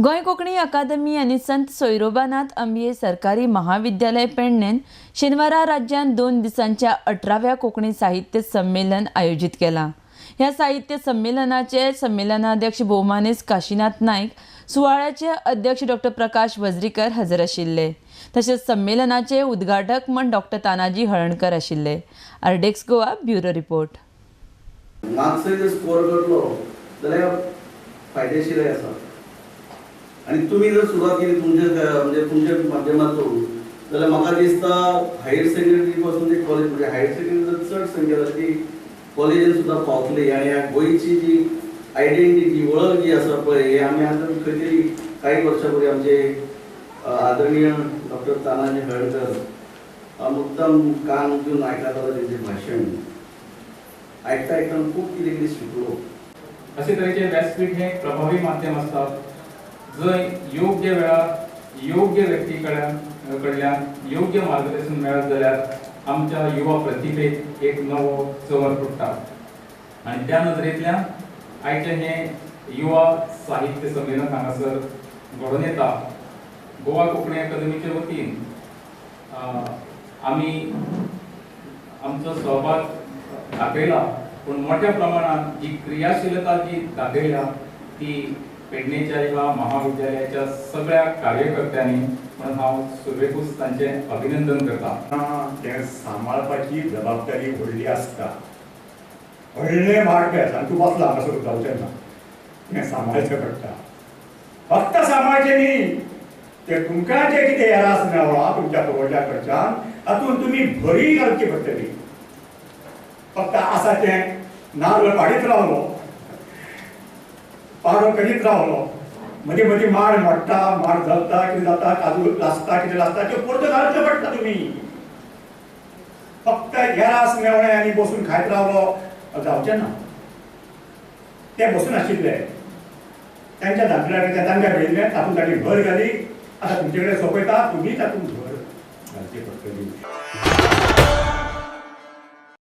गोंय कोंकणी अकादमी आनी संत सोयरोबानाथ अंबिये सरकारी महाविद्यालय पेडणेन शेनवारा राज्यात 2 दिसांच्या 18व्या कोंकणी साहित्य संमेलन आयोजित केला। ह्या साहित्य संमेलनाचे संमेलनाध्यक्ष भौमानेस काशीनाथ नाईक, सुवाळ्याचे अध्यक्ष डॉ प्रकाश वज्रीकर हजर आशिल्ले। तसेच संमेलनाचे उद्घाटक म्हण डॉ तानाजी हळणकर आशिल्ले। आरडेक्स गोवा ब्युरो रिपोर्ट। मार्क्स जर स्कोर करलो जाल्यार फायदेशीर आसा आणि तुम्ही जर सुरुवात केली तुमच्या माध्यमातून जाल्यार म्हाका दिसता हायर सेकंडरी पासून ते कॉलेज म्हणजे हायर सेकंडरी जर चड संख्या जाली ती कॉलेजीन सुद्दां पावतली आणि ह्या गोंयची जी आयडेंटिटी वळख जी आसा पळय हे आमी आतां खंय तरी काही वर्सां पयलीं आमचे आदरणीय डॉ तानाजी हळणकर मुद्दाम कान घेवन आयकतालो तेंचें भाशण आयकता आयकता खूब कितें कितें शिकलो। अशे तरेचे व्यासपीठ हे प्रभावी माध्यम असतात जंय योग्य वेळार योग्य व्यक्ती कडल्यान योग्य मार्गदर्शन मेळत जाल्यार आमच्या युवा प्रतिभेक एक नवो चंवर फुटता। आणि त्या नदरेंतल्यान आयचे हे युवा साहित्य संमेलन हांगासर घडोवन येता। गोवा कोंकणी अकादमीचे वतीन आमी आमचो सहभाग दाखयला, पण मोठ्या प्रमाणात जी क्रियाशीलता जी दाखयल्या ती पेडणेच्या ह्या महाविद्यालयाच्या सगळ्या कार्यकर्त्यांनी म्हणून हांव सुरवेकूच तांचे अभिनंदन करता। ते सांबाळपाची जबाबदारी व्हडली आसता। व्हडले मार्केस आनी तूं बसला हांगासर जावचें ना, तें सांबाळचें पडटा। फक्त सांबाळचें न्ही, ते तुमकां जे कितें येरास मेळ्ळा तुमच्या कवडल्या कडच्यान हातूंत तुमी भरी घालची पडटली। फक्त आसा तें नाल्ल पाडीत रावलो, पाडो करीत रावलो, मदीं मदीं माड मोडटा, माड जळटा, कितें जाता, काजू लासता, कितें लासता त्यो परतो घालच्यो पडटा तुमी। फक्त येरास मेवणें आनी बसून खायत रावलो जावचें ना। ते बसून आशिल्ले तांच्या धाकट्याक तांकां मेळिल्लें तातूंत तांणी भर घाली। आतां तुमचे कडेन सोंपयता, तुमी तातूंत भर घालची पडटली।